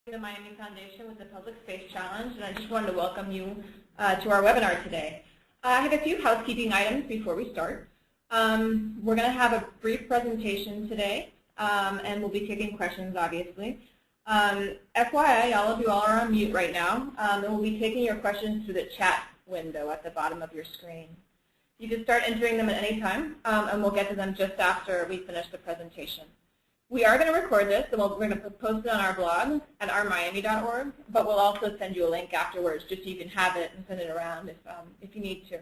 The Miami Foundation with the Public Space Challenge, and I just wanted to welcome you to our webinar today. I have a few housekeeping items before we start. We're going to have a brief presentation today, and we'll be taking questions, obviously. FYI, all of you are on mute right now, and we'll be taking your questions through the chat window at the bottom of your screen. You can start entering them at any time, and we'll get to them just after we finish the presentation. We are going to record this, and we're going to post it on our blog at ourmiami.org, but we'll also send you a link afterwards just so you can have it and send it around if you need to.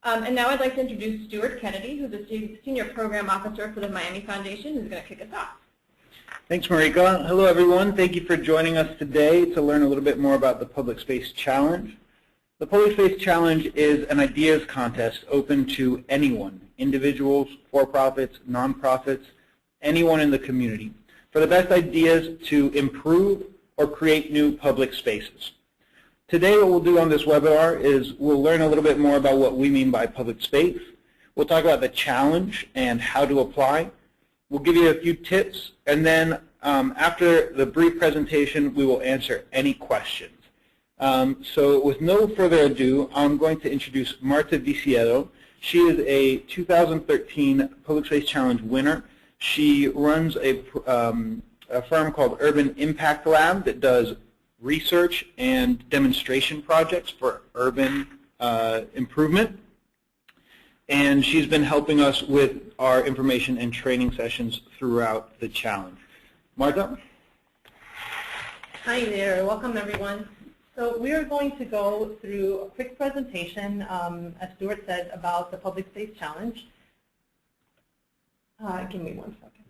And now I'd like to introduce Stuart Kennedy, who's a Senior Program Officer for the Miami Foundation, who's going to kick us off. Thanks, Marika. Hello, everyone. Thank you for joining us today to learn a little bit more about the Public Space Challenge. The Public Space Challenge is an ideas contest open to anyone, individuals, for-profits, nonprofits, anyone in the community, for the best ideas to improve or create new public spaces. Today what we'll do on this webinar is we'll learn a little bit more about what we mean by public space. We'll talk about the challenge and how to apply. We'll give you a few tips, and then after the brief presentation we will answer any questions. So with no further ado, I'm going to introduce Marta Viciedo. She is a 2013 Public Space Challenge winner. She runs a firm called Urban Impact Lab that does research and demonstration projects for urban improvement. And she's been helping us with our information and training sessions throughout the challenge. Marta? Hi there. Welcome, everyone. So we are going to go through a quick presentation, as Stuart said, about the Public Space Challenge. Give me 1 second.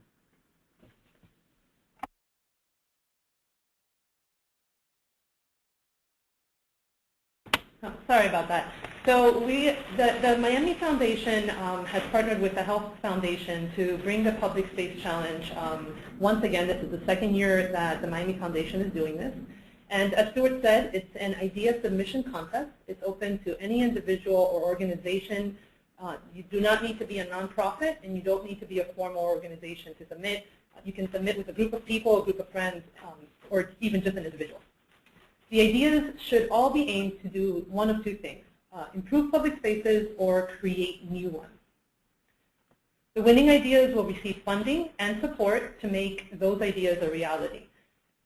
Oh, sorry about that. So the Miami Foundation has partnered with the Health Foundation to bring the Public Space Challenge. Once again, this is the second year that the Miami Foundation is doing this. And as Stuart said, it's an idea submission contest. It's open to any individual or organization. You do not need to be a nonprofit, and you don't need to be a formal organization to submit. You can submit with a group of people, a group of friends, or even just an individual. The ideas should all be aimed to do one of two things, improve public spaces or create new ones. The winning ideas will receive funding and support to make those ideas a reality.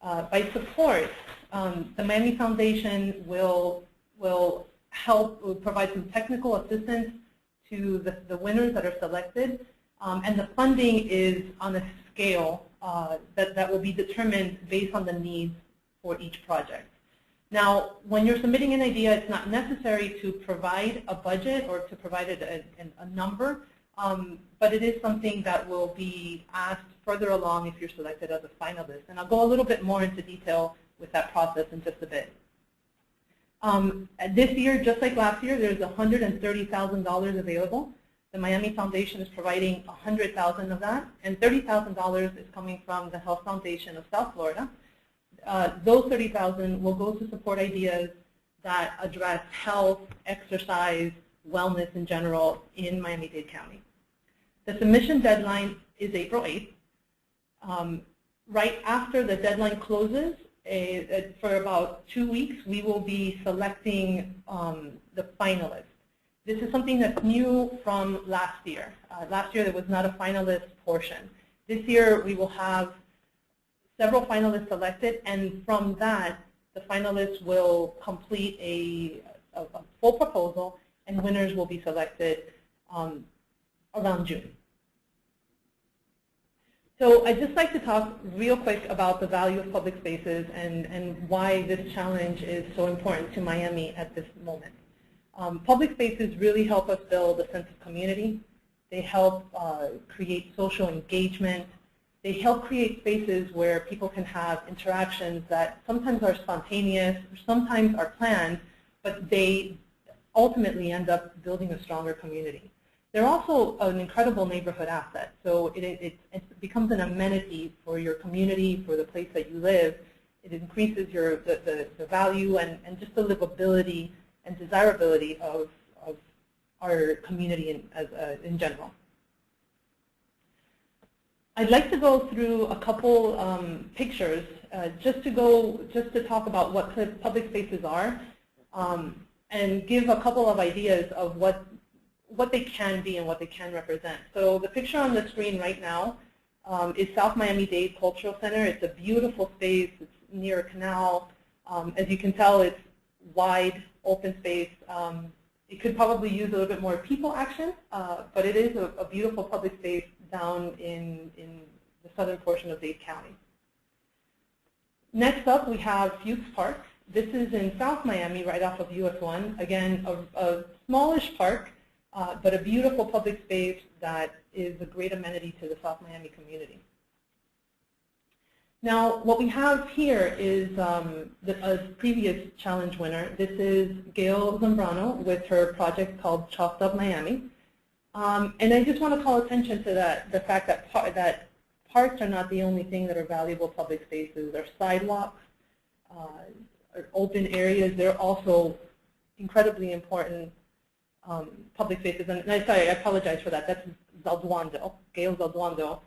By support, the Miami Foundation will provide some technical assistance to the winners that are selected, and the funding is on a scale that will be determined based on the needs for each project. Now, when you're submitting an idea, it's not necessary to provide a budget or to provide a number, but it is something that will be asked further along if you're selected as a finalist. And I'll go a little bit more into detail with that process in just a bit. This year, just like last year, there's $130,000 available. The Miami Foundation is providing $100,000 of that, and $30,000 is coming from the Health Foundation of South Florida. Those $30,000 will go to support ideas that address health, exercise, wellness in general in Miami-Dade County. The submission deadline is April 8th. Right after the deadline closes, for about 2 weeks, we will be selecting the finalists. This is something that's new from last year. Last year, there was not a finalist portion. This year, we will have several finalists selected, and from that, the finalists will complete a full proposal, and winners will be selected around June. So I'd just like to talk real quick about the value of public spaces and why this challenge is so important to Miami at this moment. Public spaces really help us build a sense of community. They help create social engagement. They help create spaces where people can have interactions that sometimes are spontaneous, or sometimes are planned, but they ultimately end up building a stronger community. They're also an incredible neighborhood asset. So it becomes an amenity for your community, for the place that you live. It increases the value and just the livability and desirability of our community in general. I'd like to go through a couple pictures just to talk about what public spaces are and give a couple of ideas of what they can be and what they can represent. So the picture on the screen right now is South Miami-Dade Cultural Center. It's a beautiful space. It's near a canal. As you can tell, it's wide, open space. It could probably use a little bit more people action, but it is a beautiful public space down in the southern portion of Dade County. Next up, we have Fuchs Park. This is in South Miami, right off of US 1. Again, a smallish park, but a beautiful public space that is a great amenity to the South Miami community. Now, what we have here is a previous challenge winner. This is Gail Zambrano with her project called Chalked Up Miami. And I just want to call attention to the fact that parks are not the only thing that are valuable public spaces. There are sidewalks, open areas. They're also incredibly important public spaces. And sorry, I apologize for that. That's Zalduando, Gail Zalduando,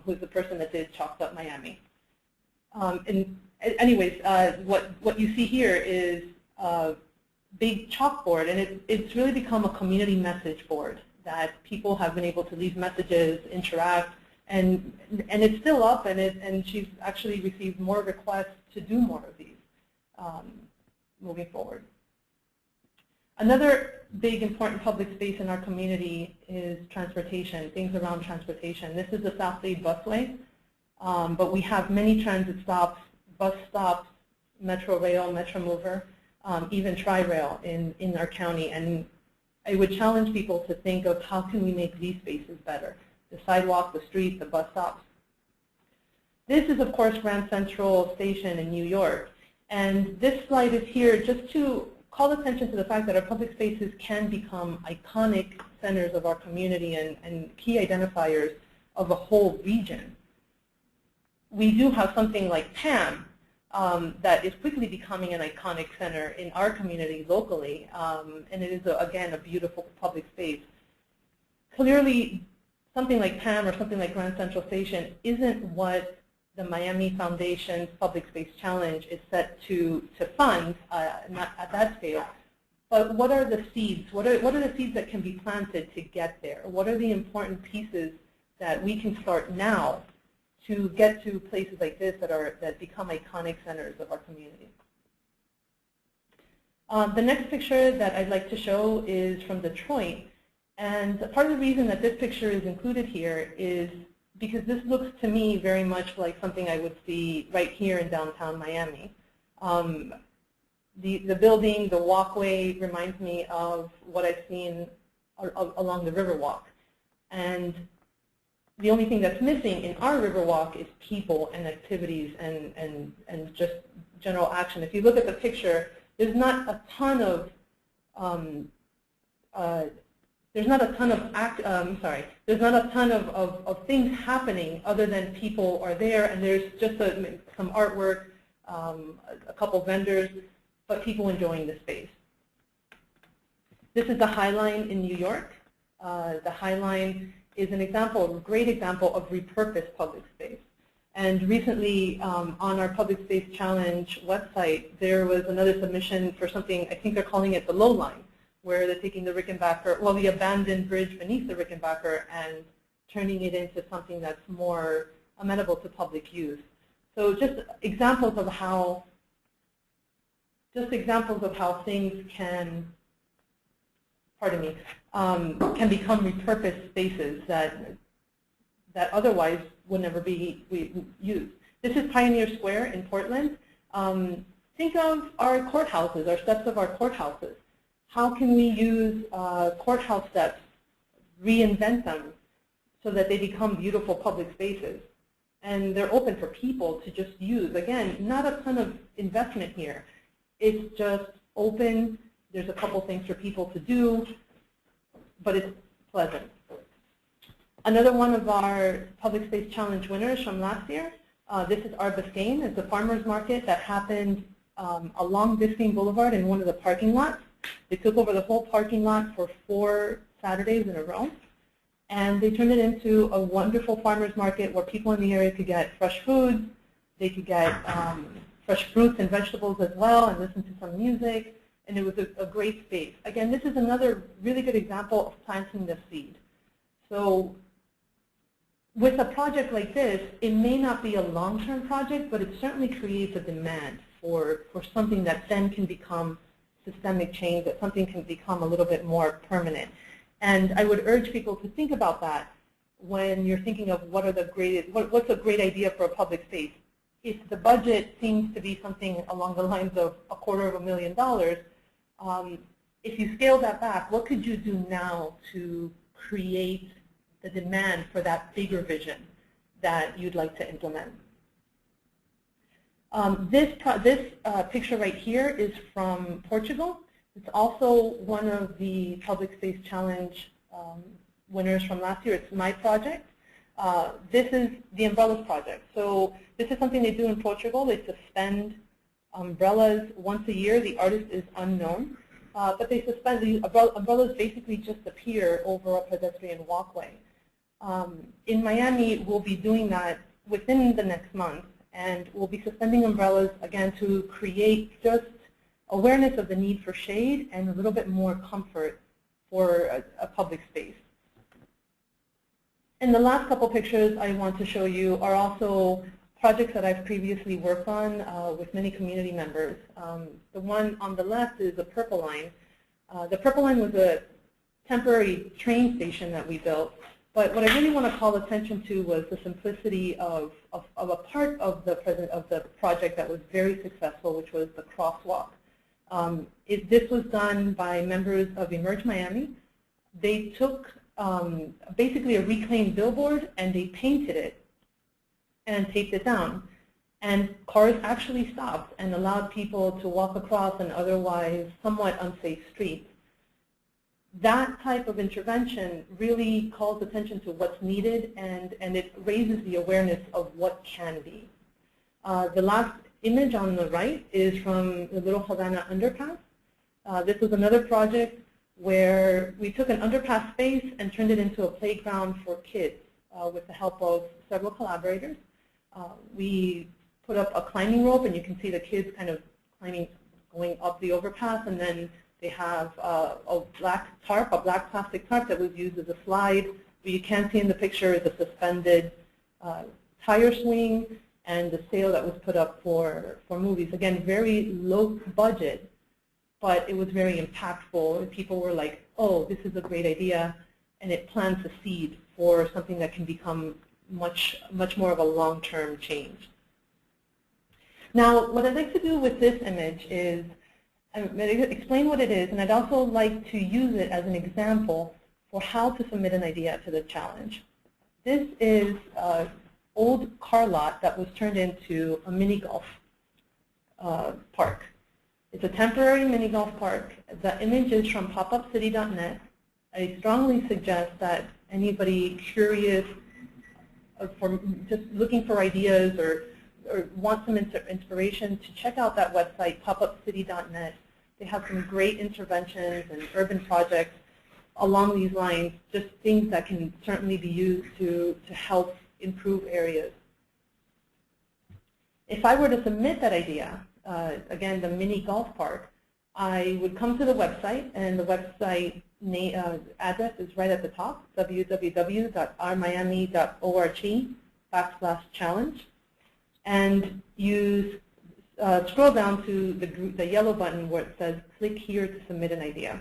who's the person that did Chalked Up Miami. And anyways, what you see here is a big chalkboard, and it's really become a community message board that people have been able to leave messages, interact, and it's still up, and she's actually received more requests to do more of these moving forward. Another big important public space in our community is transportation, things around transportation. This is the South Dade Busway. But we have many transit stops, bus stops, Metro Rail, Metro Mover, even Tri-Rail in our county. And I would challenge people to think of how can we make these spaces better, the sidewalk, the street, the bus stops. This is, of course, Grand Central Station in New York. And this slide is here just to call attention to the fact that our public spaces can become iconic centers of our community and key identifiers of a whole region. We do have something like PAM that is quickly becoming an iconic center in our community locally, and it is, again, a beautiful public space. Clearly, something like PAM or something like Grand Central Station isn't what the Miami Foundation's Public Space Challenge is set to fund, not at that scale. But what are the seeds? What are the seeds that can be planted to get there? What are the important pieces that we can start now to get to places like this that become iconic centers of our community? The next picture that I'd like to show is from Detroit. And part of the reason that this picture is included here is because this looks to me very much like something I would see right here in downtown Miami. The building, the walkway reminds me of what I've seen along the Riverwalk. And the only thing that's missing in our Riverwalk is people and activities and just general action. If you look at the picture, there's not a ton of things happening other than people are there, and there's just some artwork, a couple vendors, but people enjoying the space. This is the High Line in New York. The High Line is an example, a great example of repurposed public space. And recently, on our Public Space Challenge website, there was another submission for something, I think they're calling it the Low Line, where they're taking the Rickenbacker, well, the abandoned bridge beneath the Rickenbacker and turning it into something that's more amenable to public use. So just examples of how things can, pardon me, can become repurposed spaces that otherwise would never be used. This is Pioneer Square in Portland. Think of our courthouses, our steps of our courthouses. How can we use courthouse steps, reinvent them so that they become beautiful public spaces? And they're open for people to just use. Again, not a ton of investment here. It's just open. There's a couple things for people to do, but it's pleasant. Another one of our Public Space Challenge winners from last year, this is our Biscayne. It's a farmer's market that happened along Biscayne Boulevard in one of the parking lots. They took over the whole parking lot for 4 Saturdays in a row. And they turned it into a wonderful farmer's market where people in the area could get fresh foods, they could get fresh fruits and vegetables as well, and listen to some music, and it was a great space. Again, this is another really good example of planting the seed. So with a project like this, it may not be a long-term project, but it certainly creates a demand for something that then can become systemic change, that something can become a little bit more permanent. And I would urge people to think about that when you're thinking of what's a great idea for a public space. If the budget seems to be something along the lines of $250,000, if you scale that back, what could you do now to create the demand for that bigger vision that you'd like to implement? This picture right here is from Portugal. It's also one of the Public Space Challenge winners from last year. It's my project. This is the umbrellas project. So this is something they do in Portugal. They suspend umbrellas once a year. The artist is unknown. But they suspend the umbrellas basically just appear over a pedestrian walkway. In Miami, we'll be doing that within the next month. And we'll be suspending umbrellas, again, to create just awareness of the need for shade and a little bit more comfort for a public space. And the last couple pictures I want to show you are also projects that I've previously worked on with many community members. The one on the left is the Purple Line. The Purple Line was a temporary train station that we built. But what I really want to call attention to was the simplicity of a part of the project that was very successful, which was the crosswalk. This was done by members of Emerge Miami. They took basically a reclaimed billboard and they painted it and taped it down. And cars actually stopped and allowed people to walk across an otherwise somewhat unsafe street. That type of intervention really calls attention to what's needed, and it raises the awareness of what can be. The last image on the right is from the Little Havana underpass. This was another project where we took an underpass space and turned it into a playground for kids with the help of several collaborators. We put up a climbing rope, and you can see the kids kind of climbing, going up the overpass, and then they have a black tarp, a black plastic tarp that was used as a slide. What you can see in the picture is a suspended tire swing and the sail that was put up for movies. Again, very low budget, but it was very impactful. People were like, oh, this is a great idea, and it plants a seed for something that can become much more of a long-term change. Now, what I'd like to do with this image is I'm going to explain what it is, and I'd also like to use it as an example for how to submit an idea to the challenge. This is an old car lot that was turned into a mini golf park. It's a temporary mini golf park. The image is from popupcity.net. I strongly suggest that anybody curious for just looking for ideas or want some inspiration to check out that website, popupcity.net. They have some great interventions and urban projects along these lines, just things that can certainly be used to help improve areas. If I were to submit that idea, again, the mini golf park, I would come to the website, and the website address is right at the top, www.rmiami.org/challenge. And you scroll down to the yellow button where it says click here to submit an idea.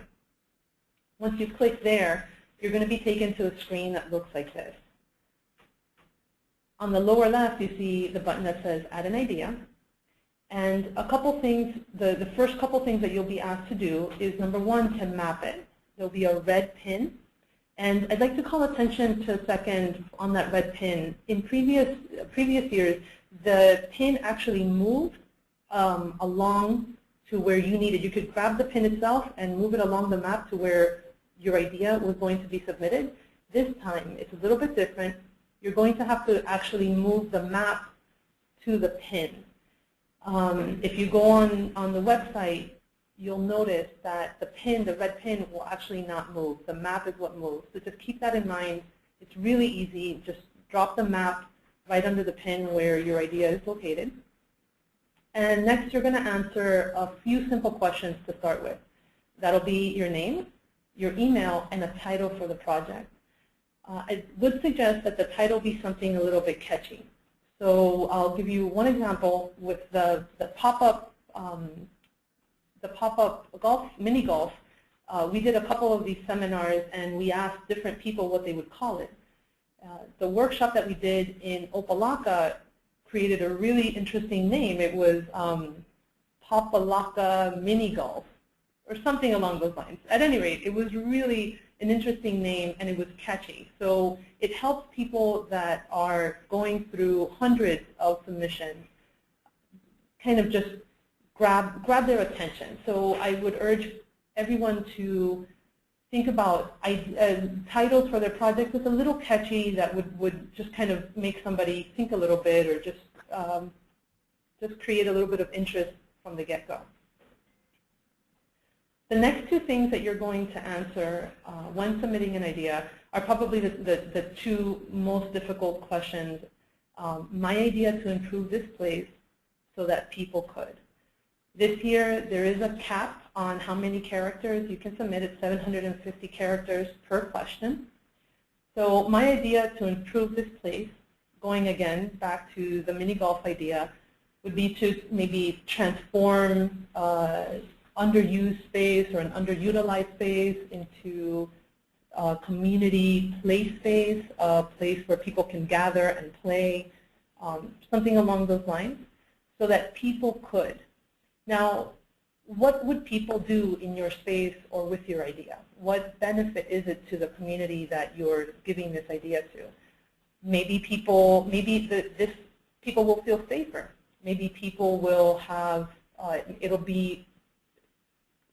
Once you click there, you're going to be taken to a screen that looks like this. On the lower left, you see the button that says add an idea. And a couple things, the first couple things that you'll be asked to do is, number one, to map it. There'll be a red pin. And I'd like to call attention to a second on that red pin. In previous years, the pin actually moved along to where you needed. You could grab the pin itself and move it along the map to where your idea was going to be submitted. This time, it's a little bit different. You're going to have to actually move the map to the pin. If you go on the website, you'll notice that the red pin will actually not move. The map is what moves. So just keep that in mind It's really easy. Just drop the map right under the pin where your idea is located. And next, you're going to answer a few simple questions to start with. That'll be your name, your email, and a title for the project. I would suggest that the title be something a little bit catchy. So I'll give you one example with the pop-up golf, mini golf. We did a couple of these seminars, and we asked different people what they would call it. The workshop that we did in Opalaka created a really interesting name. It was Popalaka Mini Golf, or something along those lines. At any rate, it was really an interesting name, and it was catchy. So it helps people that are going through hundreds of submissions kind of just grab their attention. So I would urge everyone to think about titles for their projects that's a little catchy, that would just kind of make somebody think a little bit, or just create a little bit of interest from the get-go. The next two things that you're going to answer when submitting an idea are probably the two most difficult questions. My idea to improve this place so that people could. This year, there is a cap on how many characters you can submit. It's 750 characters per question. So my idea to improve this place, going again back to the mini golf idea, would be to maybe transform underused space or an underutilized space into a community play space, a place where people can gather and play, something along those lines, so that people could. Now, what would people do in your space or with your idea? What benefit is it to the community that you're giving this idea to? Maybe people will feel safer. Maybe people will have,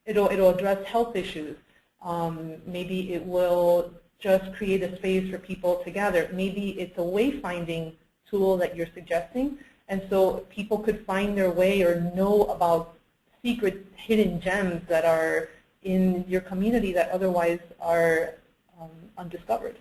it'll address health issues. Maybe it will just create a space for people to gather. Maybe it's a wayfinding tool that you're suggesting, and so people could find their way or know about secret hidden gems that are in your community that otherwise are undiscovered.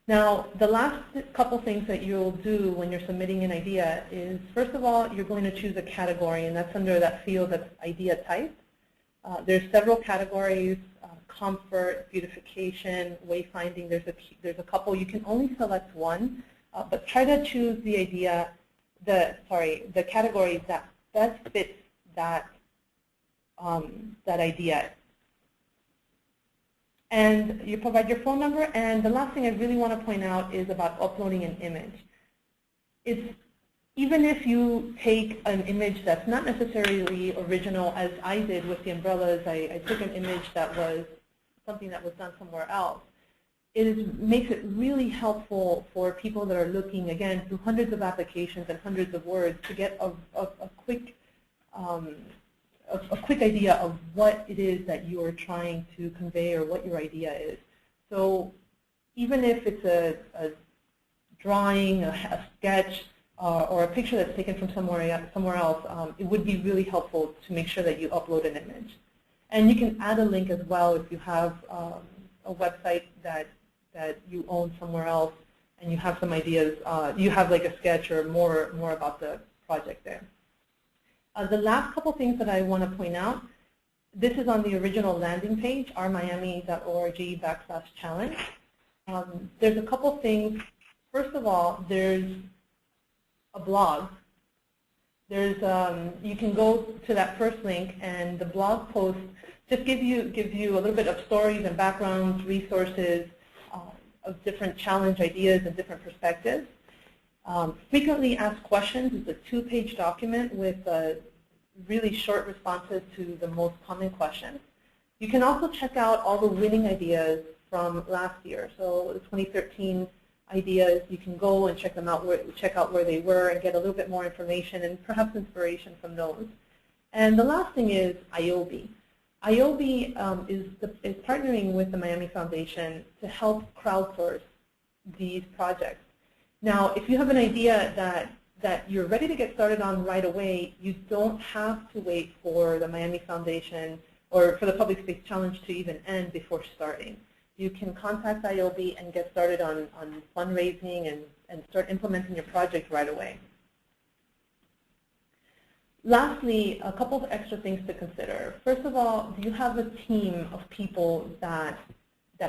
Now, the last couple things that you'll do when you're submitting an idea is, first of all, you're going to choose a category, and that's under that field that's idea type. There's several categories: comfort, beautification, wayfinding. There's a couple. You can only select one, but try to choose the category that best fits that idea. And you provide your phone number. And the last thing I really want to point out is about uploading an image. Even if you take an image that's not necessarily original, as I did with the umbrellas, I took an image that was something that was done somewhere else. Makes it really helpful for people that are looking, again, through hundreds of applications and hundreds of words to get a quick idea of what it is that you are trying to convey or what your idea is. So even if it's a drawing, a sketch, or a picture that's taken from somewhere else, it would be really helpful to make sure that you upload an image. And you can add a link as well if you have a website that you own somewhere else and you have some ideas. You have like a sketch or more about the project there. The last couple things that I want to point out, this is on the original landing page, rmiami.org/challenge. There's a couple things. First of all, there's a blog. You can go to that first link, and the blog post just gives you a little bit of stories and backgrounds, resources of different challenge ideas and different perspectives. Frequently asked questions is a 2-page document with really short responses to the most common questions. You can also check out all the winning ideas from last year. So the 2013 ideas, you can go and check them out, check out where they were and get a little bit more information and perhaps inspiration from those. And the last thing is IOB. IOB is partnering with the Miami Foundation to help crowdsource these projects. Now, if you have an idea that you're ready to get started on right away, you don't have to wait for the Miami Foundation or for the Public Space Challenge to even end before starting. you can contact IOB and get started on fundraising and start implementing your project right away. Lastly, a couple of extra things to consider. First of all, do you have a team of people that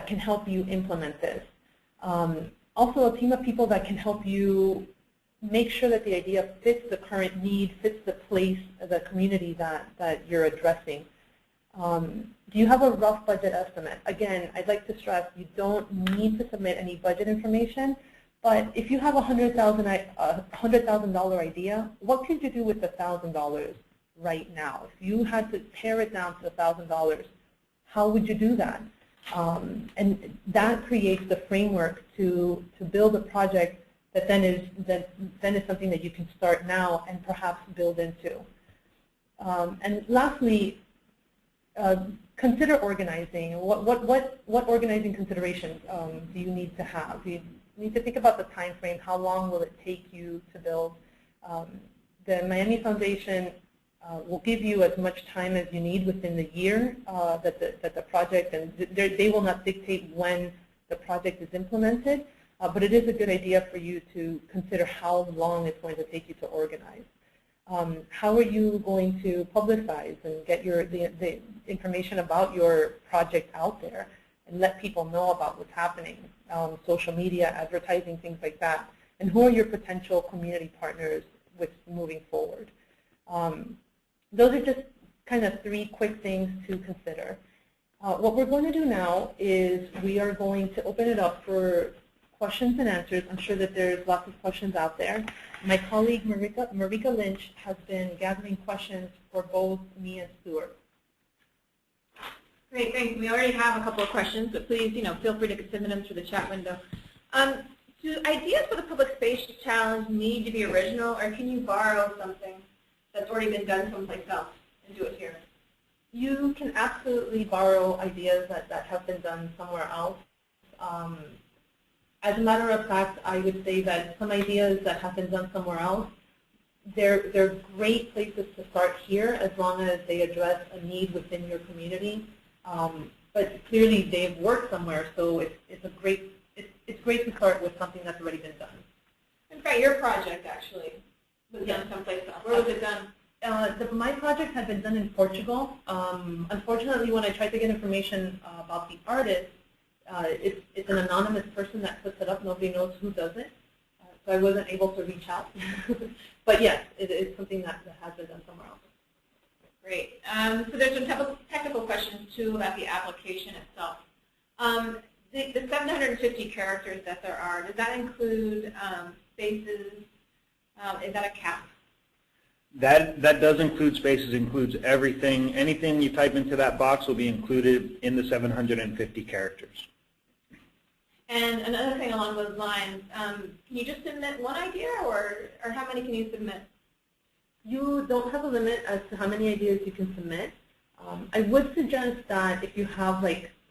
can help you implement this? Also, a team of people that can help you make sure that the idea fits the current need, fits the place, the community that you're addressing. Do you have a rough budget estimate? Again, I'd like to stress you don't need to submit any budget information, but if you have a $100,000 idea, what could you do with $1,000 right now? If you had to pare it down to $1,000, how would you do that? And that creates the framework to build a project that then is something that you can start now and perhaps build into. And lastly, consider organizing. What organizing considerations do you need to have? You need to think about the time frame. How long will it take you to build? The Miami Foundation will give you as much time as you need within the year that the project, and they will not dictate when the project is implemented, but it is a good idea for you to consider how long it's going to take you to organize. How are you going to publicize and get the information about your project out there and let people know about what's happening? Social media, advertising, things like that. And who are your potential community partners with moving forward? Those are just kind of 3 quick things to consider. What we're going to do now is we are going to open it up for questions and answers. I'm sure that there's lots of questions out there. My colleague Marika Lynch has been gathering questions for both me and Stuart. Great, thanks. We already have a couple of questions, but please, feel free to submit them through the chat window. Do ideas for the Public Space Challenge need to be original, or can you borrow something that's already been done someplace else and do it here? You can absolutely borrow ideas that have been done somewhere else. As a matter of fact, I would say that some ideas that have been done somewhere else, they're great places to start here as long as they address a need within your community. But clearly they've worked somewhere, so it's great to start with something that's already been done. In fact, your project actually was done someplace else. Where was it done? My project had been done in Portugal. Unfortunately, when I tried to get information about the artist, it's an anonymous person that puts it up. Nobody knows who does it. So I wasn't able to reach out. But yes, it's something that has been done somewhere else. Great. So there's some technical questions, too, about the application itself. The 750 characters that there are, does that include spaces? Is that a cap? That does include spaces, includes everything. Anything you type into that box will be included in the 750 characters. And another thing along those lines, can you just submit one idea, or how many can you submit? You don't have a limit as to how many ideas you can submit. I would suggest that if you have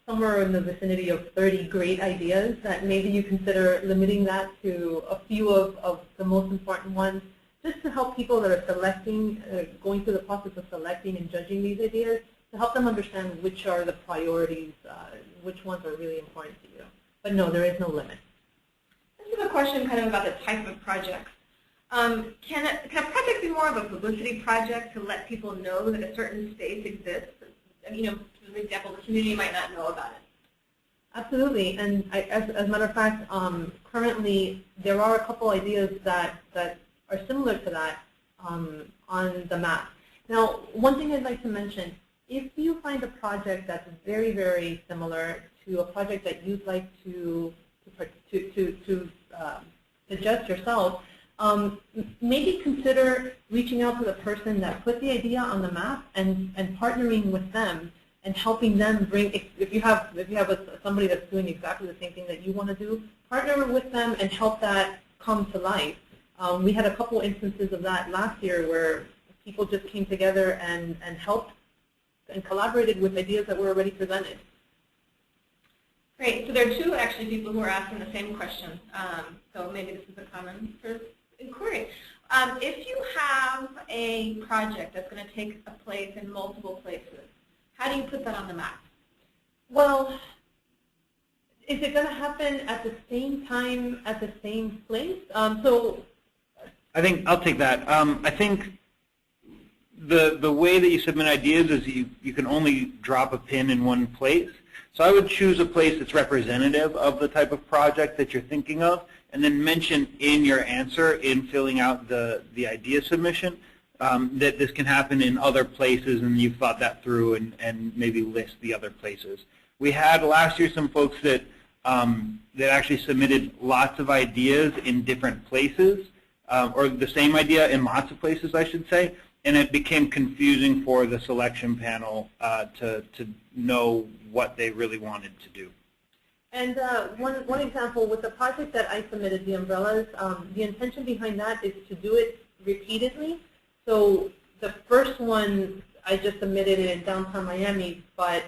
somewhere in the vicinity of 30 great ideas, that maybe you consider limiting that to a few of the most important ones, just to help people that are selecting, going through the process of selecting and judging these ideas, to help them understand which are the priorities, which ones are really important to you. But no, there is no limit. This is a question kind of about the type of projects. Can a project be more of a publicity project to let people know that a certain space exists? For example, the community might not know about it. Absolutely, and as a matter of fact, currently there are a couple ideas that are similar to that on the map. Now, one thing I'd like to mention, if you find a project that's very, very similar to a project that you'd like to suggest yourself, maybe consider reaching out to the person that put the idea on the map and partnering with them and helping them bring, if you have somebody that's doing exactly the same thing that you want to do, partner with them and help that come to life. We had a couple instances of that last year where people just came together and helped and collaborated with ideas that were already presented. Great. So there are 2 actually people who are asking the same question. So maybe this is a common sort of inquiry. If you have a project that's going to take a place in multiple places, how do you put that on the map? Well, Is it going to happen at the same time, at the same place? I think I'll take that. I think the way that you submit ideas is you can only drop a pin in one place. So I would choose a place that's representative of the type of project that you're thinking of, and then mention in your answer, in filling out the idea submission, that this can happen in other places, and you've thought that through, and maybe list the other places. We had last year some folks that actually submitted lots of ideas in different places, or the same idea in lots of places, I should say, and it became confusing for the selection panel to know what they really wanted to do. And one example, with the project that I submitted, the umbrellas, the intention behind that is to do it repeatedly. So the first one, I just submitted it in downtown Miami, but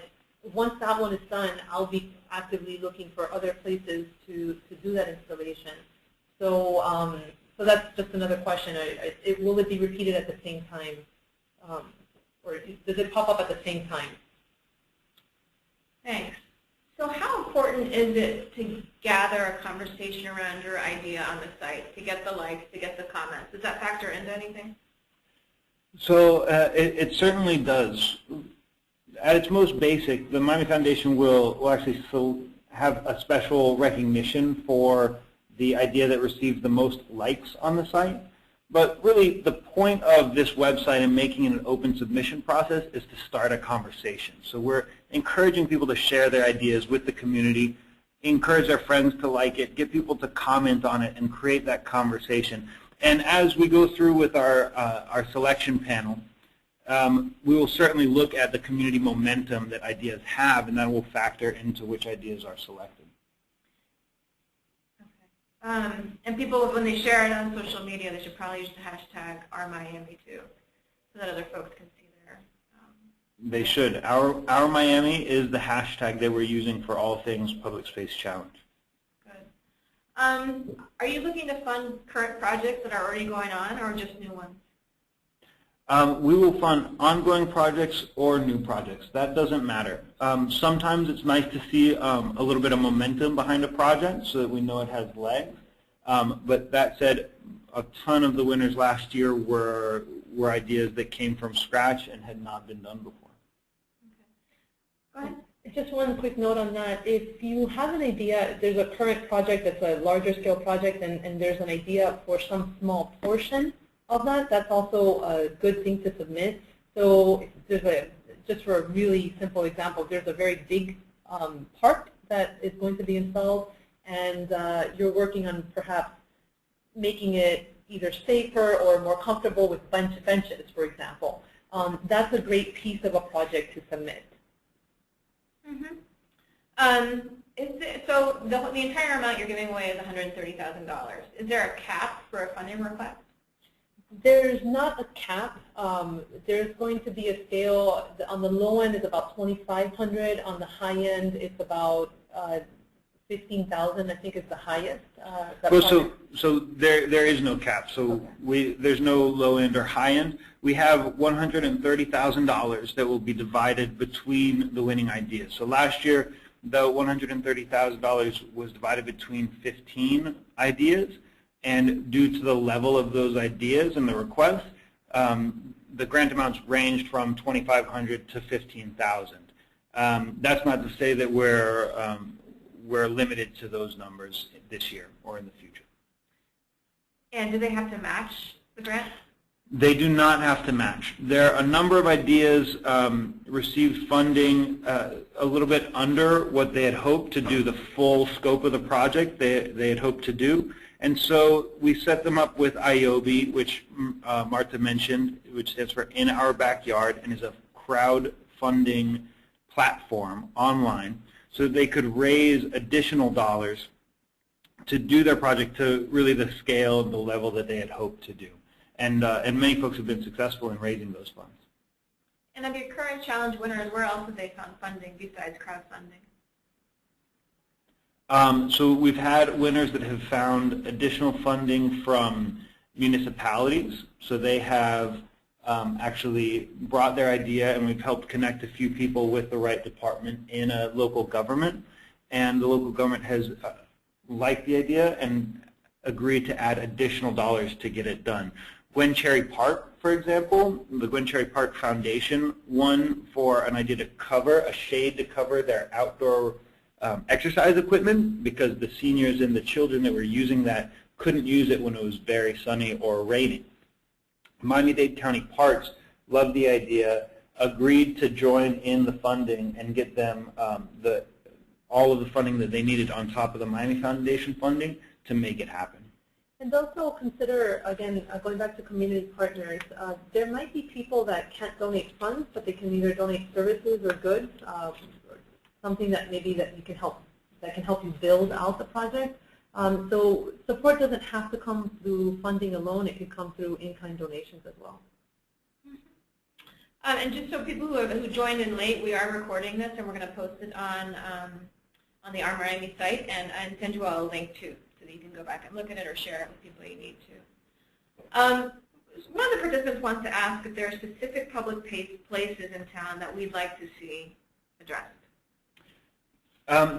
once that one is done, I'll be actively looking for other places to do that installation. So so that's just another question. Will it be repeated at the same time? Or does it pop up at the same time? Thanks. So how important is it to gather a conversation around your idea on the site, to get the likes, to get the comments? Does that factor into anything? So it certainly does. At its most basic, the Miami Foundation will actually have a special recognition for the idea that receives the most likes on the site. But really, the point of this website and making it an open submission process is to start a conversation. So we're encouraging people to share their ideas with the community, encourage their friends to like it, get people to comment on it, and create that conversation. And as we go through with our selection panel, we will certainly look at the community momentum that ideas have, and that will factor into which ideas are selected. And people, when they share it on social media, they should probably use the hashtag #OurMiami too, so that other folks can see their. They should. Our Miami is the hashtag that we're using for all things Public Space Challenge. Good. Are you looking to fund current projects that are already going on, or just new ones? We will fund ongoing projects or new projects. That doesn't matter. Sometimes it's nice to see a little bit of momentum behind a project so that we know it has legs. But that said, a ton of the winners last year were ideas that came from scratch and had not been done before. Okay. Go ahead. Just one quick note on that. If you have an idea, there's a current project that's a larger scale project, and there's an idea for some small portion of that, that's also a good thing to submit. So there's just for a really simple example, there's a very big park that is going to be installed, and you're working on perhaps making it either safer or more comfortable with benches, for example. That's a great piece of a project to submit. Mm-hmm. So the entire amount you're giving away is $130,000. Is there a cap for a funding request? There's not a cap. There's going to be a scale. On the low end is about $2,500. On the high end, it's about $15,000. I think is the highest. So there is no cap. So okay. There's no low end or high end. We have $130,000 that will be divided between the winning ideas. So last year, the $130,000 was divided between 15 ideas. And due to the level of those ideas and the requests, the grant amounts ranged from $2,500 to $15,000. That's not to say that we're limited to those numbers this year or in the future. And do they have to match the grant? They do not have to match. There are a number of ideas received funding a little bit under what they had hoped to do the full scope of the project they had hoped to do. And so we set them up with IOB, which Marta mentioned, which stands for In Our Backyard, and is a crowdfunding platform online, so that they could raise additional dollars to do their project to really the scale and the level that they had hoped to do. And many folks have been successful in raising those funds. And of your current challenge winners, where else have they found funding besides crowdfunding? So we've had winners that have found additional funding from municipalities. So they have actually brought their idea, and we've helped connect a few people with the right department in a local government. and the local government has liked the idea and agreed to add additional dollars to get it done. Gwen Cherry Park, for example, the Gwen Cherry Park Foundation won for an idea to cover, a shade to cover their outdoor exercise equipment, because the seniors and the children that were using that couldn't use it when it was very sunny or raining. Miami-Dade County Parks loved the idea, agreed to join in the funding and get them all of the funding that they needed on top of the Miami Foundation funding to make it happen. And also consider, again, going back to community partners, there might be people that can't donate funds, but they can either donate services or goods, something that maybe that you can help, that can help you build out the project. So support doesn't have to come through funding alone; it could come through in-kind donations as well. And just so people who joined in late, we are recording this, and we're going to post it on the Our Miami site, and send you all a link too, so that you can go back and look at it or share it with people you need to. One of the participants wants to ask if there are specific public places in town that we'd like to see addressed.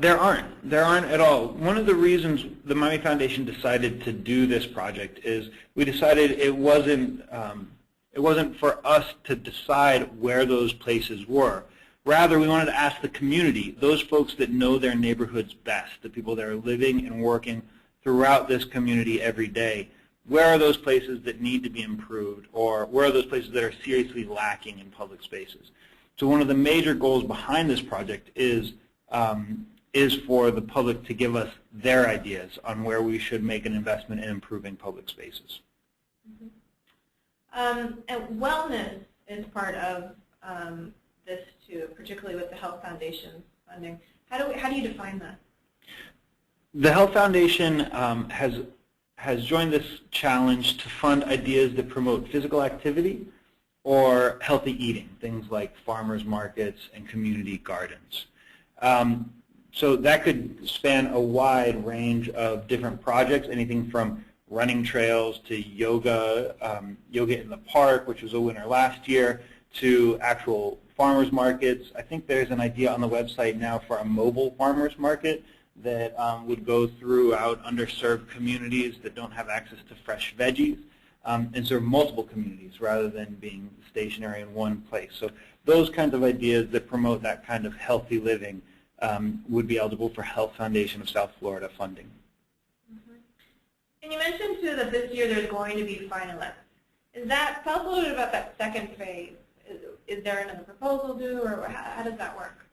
There aren't at all. One of the reasons the Miami Foundation decided to do this project is we decided it wasn't for us to decide where those places were. Rather, we wanted to ask the community, those folks that know their neighborhoods best, the people that are living and working throughout this community every day, where are those places that need to be improved, or where are those places that are seriously lacking in public spaces. So one of the major goals behind this project is for the public to give us their ideas on where we should make an investment in improving public spaces. And wellness is part of this too, particularly with the Health Foundation funding. How do you define that? The Health Foundation has joined this challenge to fund ideas that promote physical activity or healthy eating, things like farmers markets and community gardens. So that could span a wide range of different projects, anything from running trails to yoga, yoga in the park, which was a winner last year, to actual farmers markets. I think there's an idea on the website now for a mobile farmers market that would go throughout underserved communities that don't have access to fresh veggies and serve multiple communities rather than being stationary in one place. So those kinds of ideas that promote that kind of healthy living would be eligible for Health Foundation of South Florida funding. And you mentioned too that this year there's going to be finalists. Tell us a little bit about that second phase. Is there another proposal due, or how does that work?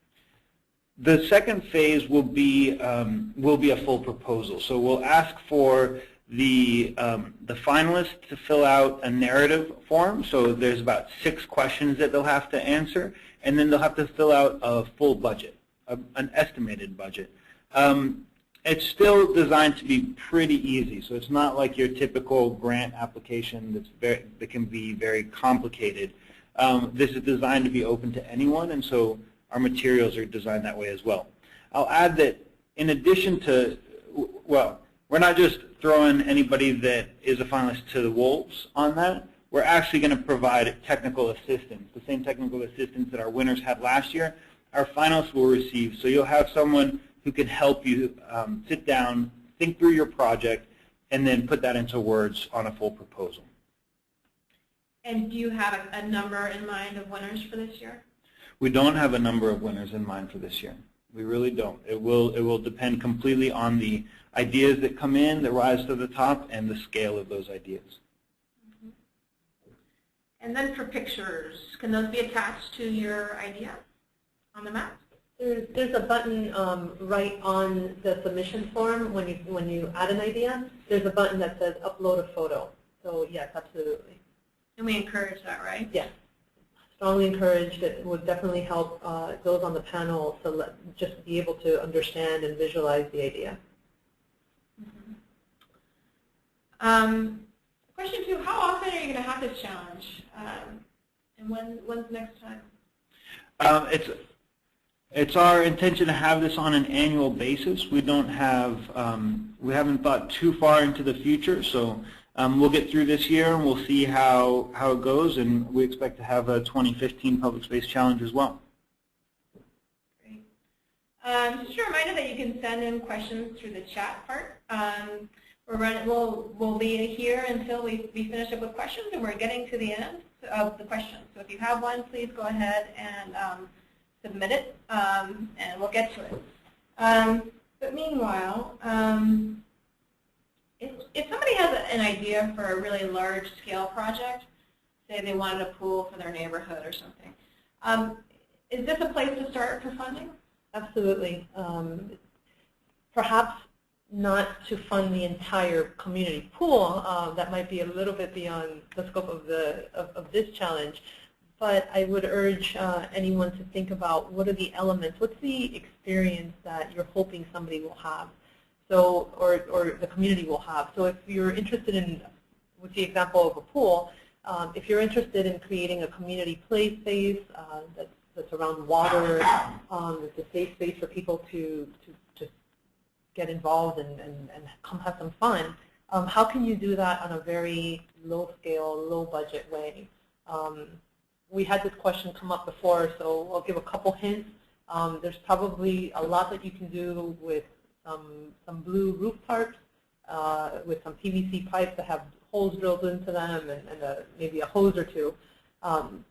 The second phase will be a full proposal. So we'll ask for the finalists to fill out a narrative form. So there's about 6 questions that they'll have to answer, and then they'll have to fill out a full budget, an estimated budget. It's still designed to be pretty easy, so it's not like your typical grant application that can be very complicated. This is designed to be open to anyone, and so our materials are designed that way as well. I'll add that in addition to, well, we're not just throwing anybody that is a finalist to the wolves on that. We're actually going to provide technical assistance, the same technical assistance that our winners had last year. Our finalists will receive, so you'll have someone who can help you sit down, think through your project, and then put that into words on a full proposal. And do you have a number in mind of winners for this year? We don't have a number of winners in mind for this year. We really don't. It will depend completely on the ideas that come in, that rise to the top, and the scale of those ideas. Mm-hmm. And then for pictures, can those be attached to your idea on the map? There's a button right on the submission form when you add an idea. There's a button that says upload a photo. So yes, absolutely. And we encourage that, right? Yes. Strongly encouraged. It would definitely help those on the panel to just be able to understand and visualize the idea. Mm-hmm. Question 2, how often are you going to have this challenge? And when's the next time? It's our intention to have this on an annual basis. We don't have, we haven't thought too far into the future, so we'll get through this year and we'll see how it goes, and we expect to have a 2015 Public Space Challenge as well. Great. Just a reminder that you can send in questions through the chat part. We'll be here until we finish up with questions, and we're getting to the end of the questions. So if you have one, please go ahead and submit it, and we'll get to it. But meanwhile, if somebody has an idea for a really large-scale project, say they wanted a pool for their neighborhood or something, is this a place to start for funding? Absolutely. Perhaps not to fund the entire community pool. That might be a little bit beyond the scope of this challenge. But I would urge anyone to think about what are the elements, what's the experience that you're hoping somebody will have, so or the community will have. So if you're interested in, with the example of a pool, if you're interested in creating a community play space that's around water, it's a safe space for people to get involved and come have some fun, how can you do that on a very low-scale, low-budget way? We had this question come up before, so I'll give a couple hints. There's probably a lot that you can do with some blue roof tarps, with some PVC pipes that have holes drilled into them and maybe a hose or two.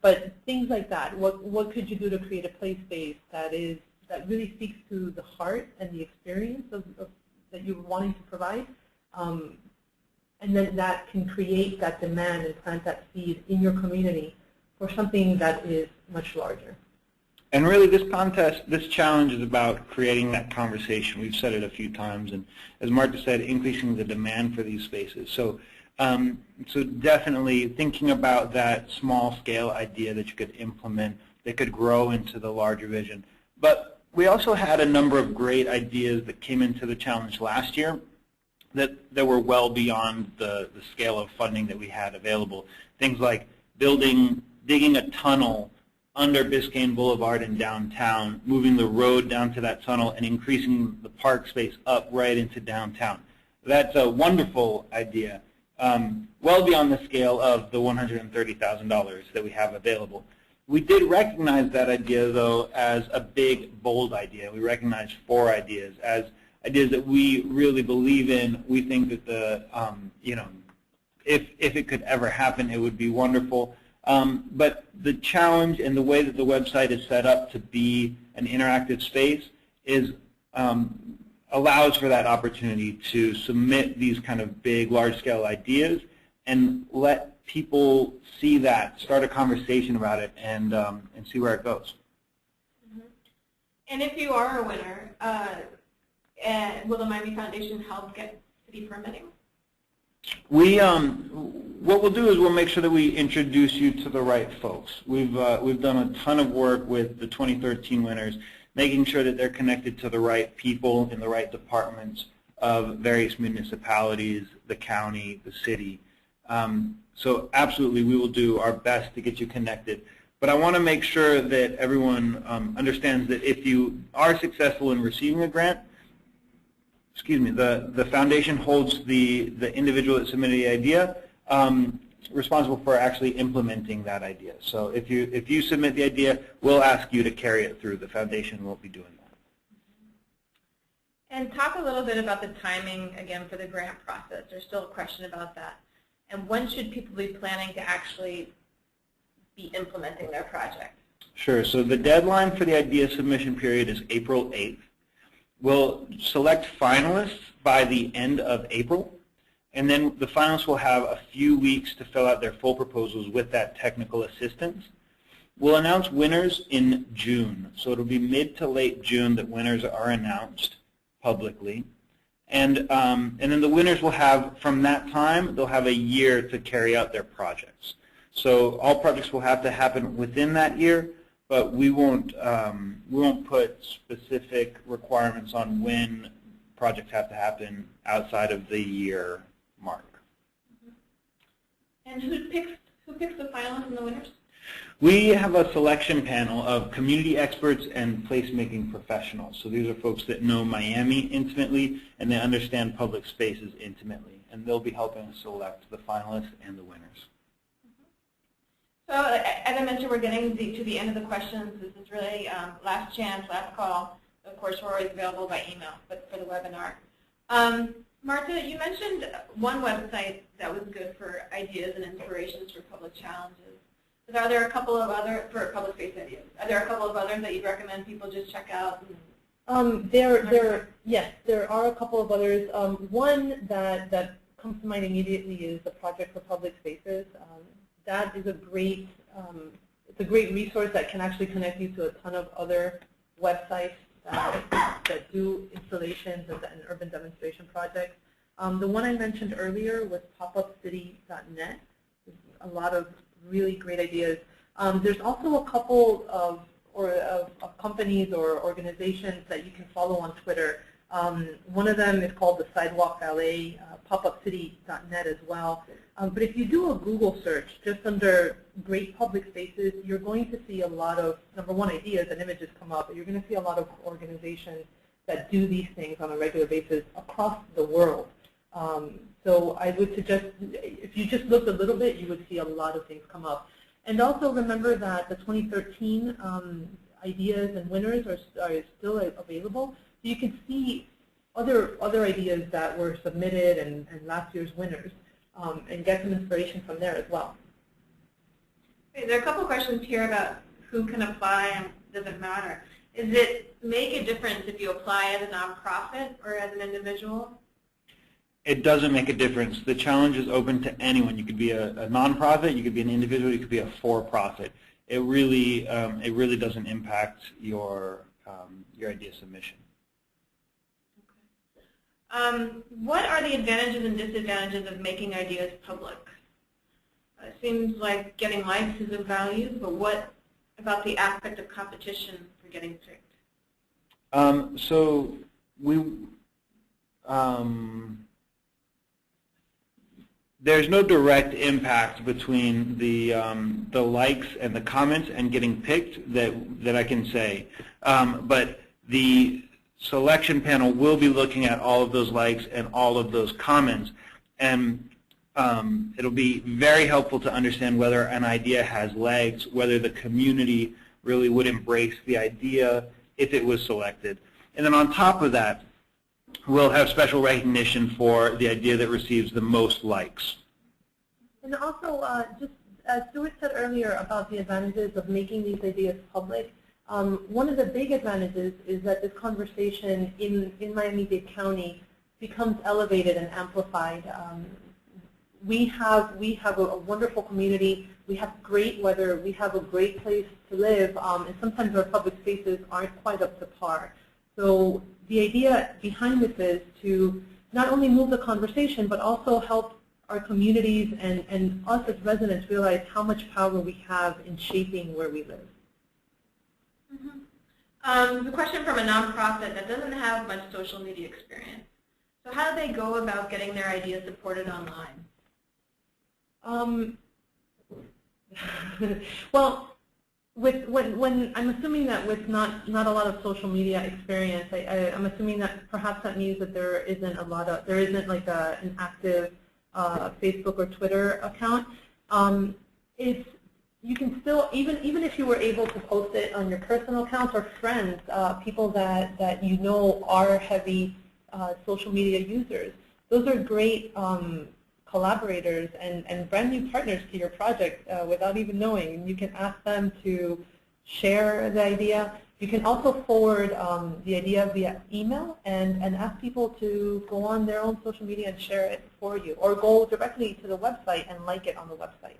But things like that. What could you do to create a play space that really speaks to the heart and the experience that you're wanting to provide? And then that can create that demand and plant that seed in your community for something that is much larger. And really this challenge is about creating that conversation. We've said it a few times, and as Marta said, increasing the demand for these spaces. So, so definitely thinking about that small scale idea that you could implement that could grow into the larger vision. But we also had a number of great ideas that came into the challenge last year that were well beyond the scale of funding that we had available. Things like digging a tunnel under Biscayne Boulevard in downtown, moving the road down to that tunnel, and increasing the park space up right into downtown. That's a wonderful idea, well beyond the scale of the $130,000 that we have available. We did recognize that idea, though, as a big, bold idea. We recognized 4 ideas as ideas that we really believe in. We think that if it could ever happen, it would be wonderful. But the challenge and the way that the website is set up to be an interactive space allows for that opportunity to submit these kind of big, large-scale ideas and let people see that, start a conversation about it, and see where it goes. Mm-hmm. And if you are a winner, will the Miami Foundation help get city permitting? What we'll do is we'll make sure that we introduce you to the right folks. We've done a ton of work with the 2013 winners, making sure that they're connected to the right people in the right departments of various municipalities, the county, the city. So absolutely, we will do our best to get you connected. But I want to make sure that everyone understands that if you are successful in receiving a grant, the foundation holds the individual that submitted the idea responsible for actually implementing that idea. So if you submit the idea, we'll ask you to carry it through. The foundation won't be doing that. And talk a little bit about the timing, again, for the grant process. There's still a question about that. And when should people be planning to actually be implementing their project? Sure. So the deadline for the idea submission period is April 8th. We'll select finalists by the end of April, and then the finalists will have a few weeks to fill out their full proposals with that technical assistance. We'll announce winners in June, so it'll be mid to late June that winners are announced publicly. And then the winners will have, from that time, they'll have a year to carry out their projects. So all projects will have to happen within that year, but we won't put specific requirements on when projects have to happen outside of the year mark. And who picks the finalists and the winners? We have a selection panel of community experts and placemaking professionals. So these are folks that know Miami intimately and they understand public spaces intimately, and they'll be helping us select the finalists and the winners. So as I mentioned, we're getting to the end of the questions. This is really last chance, last call. of course, we're always available by email, but for the webinar. Marta, you mentioned one website that was good for ideas and inspirations for public challenges. Are there a couple of other, for public space ideas, are there a couple of others that you'd recommend people just check out? Yes, there are a couple of others. One that comes to mind immediately is the Project for Public Spaces. That is it's a great resource that can actually connect you to a ton of other websites that do installations and urban demonstration projects. The one I mentioned earlier was popupcity.net. There's a lot of really great ideas. There's also a couple of companies or organizations that you can follow on Twitter. One of them is called the Sidewalk Ballet, popupcity.net as well. But if you do a Google search just under great public spaces, you're going to see a lot of, number one, ideas and images come up, but you're going to see a lot of organizations that do these things on a regular basis across the world. So I would suggest, if you just looked a little bit, you would see a lot of things come up. And also remember that the 2013 ideas and winners are still available. So you can see other ideas that were submitted and last year's winners and get some inspiration from there as well. Okay, there are a couple questions here about who can apply and does it matter. Does it make a difference if you apply as a nonprofit or as an individual? It doesn't make a difference. The challenge is open to anyone. You could be a nonprofit, you could be an individual, you could be a for-profit. It really doesn't impact your idea submission. Okay. What are the advantages and disadvantages of making ideas public? It seems like getting likes is of value, but what about the aspect of competition for getting picked? So there's no direct impact between the likes and the comments and getting picked that I can say. But the selection panel will be looking at all of those likes and all of those comments, and it'll be very helpful to understand whether an idea has legs, whether the community really would embrace the idea if it was selected. And then on top of that, we'll have special recognition for the idea that receives the most likes. And also, just as Stuart said earlier about the advantages of making these ideas public, one of the big advantages is that this conversation in Miami-Dade County becomes elevated and amplified. We have a wonderful community. We have great weather. We have a great place to live, and sometimes our public spaces aren't quite up to par. So the idea behind this is to not only move the conversation, but also help our communities and us as residents realize how much power we have in shaping where we live. Mm-hmm. The question from a nonprofit that doesn't have much social media experience. So how do they go about getting their ideas supported online? Well, when I'm assuming that with not a lot of social media experience, I'm assuming that perhaps that means that there isn't like an active Facebook or Twitter account. You can still, even if you were able to post it on your personal accounts or friends, people that you know are heavy social media users, those are great collaborators and brand new partners to your project without even knowing. And you can ask them to share the idea. You can also forward the idea via email and ask people to go on their own social media and share it for you, or go directly to the website and like it on the website.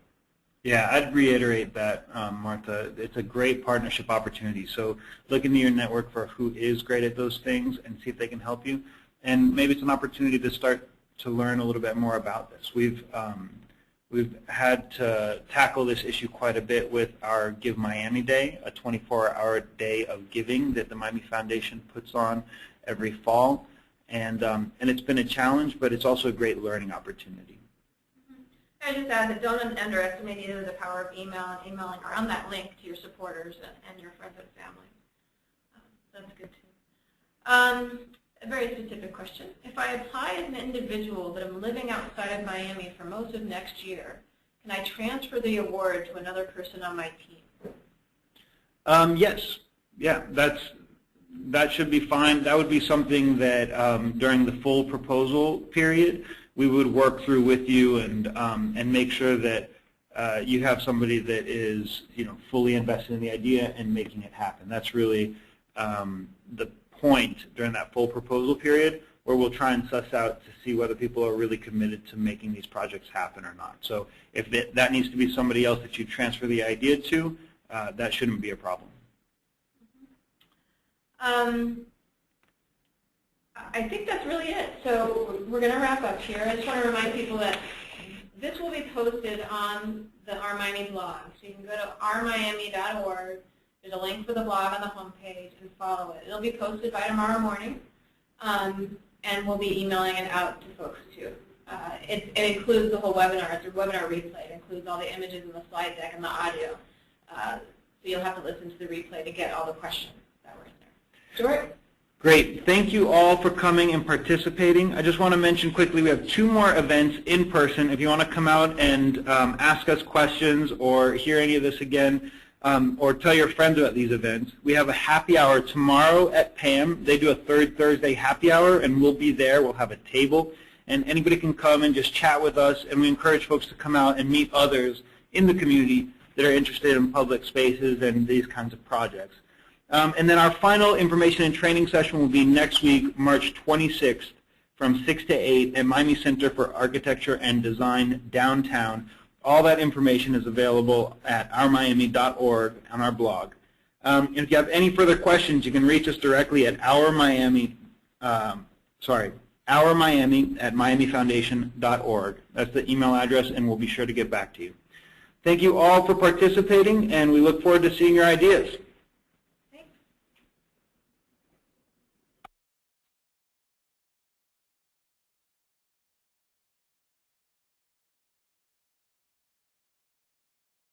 Yeah, I'd reiterate that, Martha. It's a great partnership opportunity. So look into your network for who is great at those things and see if they can help you. And maybe it's an opportunity to start to learn a little bit more about this. We've had to tackle this issue quite a bit with our Give Miami Day, a 24-hour day of giving that the Miami Foundation puts on every fall. And it's been a challenge, but it's also a great learning opportunity. I just add that don't underestimate either the power of email and emailing around that link to your supporters and your friends and family. That's good too. A very specific question. If I apply as an individual but I'm living outside of Miami for most of next year, can I transfer the award to another person on my team? Yes. Yeah, that should be fine. That would be something that during the full proposal period we would work through with you and make sure that you have somebody that is fully invested in the idea and making it happen. That's really the point during that full proposal period, where we'll try and suss out to see whether people are really committed to making these projects happen or not. So if that needs to be somebody else that you transfer the idea to, that shouldn't be a problem. I think that's really it. So we're going to wrap up here. I just want to remind people that this will be posted on the Our Miami blog. So you can go to ourmiami.org. There's a link for the blog on the homepage and follow it. It'll be posted by tomorrow morning, and we'll be emailing it out to folks too. It includes the whole webinar. It's a webinar replay. It includes all the images and the slide deck and the audio. So you'll have to listen to the replay to get all the questions that were in there. Stuart? Great. Thank you all for coming and participating. I just want to mention quickly we have 2 more events in person. If you want to come out and ask us questions or hear any of this again, or tell your friends about these events, we have a happy hour tomorrow at PAM. They do a third Thursday happy hour, and we'll be there. We'll have a table, and anybody can come and just chat with us, and we encourage folks to come out and meet others in the community that are interested in public spaces and these kinds of projects. And then our final information and training session will be next week, March 26th, from 6 to 8 at Miami Center for Architecture and Design downtown. All that information is available at ourmiami.org on our blog. And if you have any further questions, you can reach us directly at ourmiami@miamifoundation.org. That's the email address, and we'll be sure to get back to you. Thank you all for participating, and we look forward to seeing your ideas.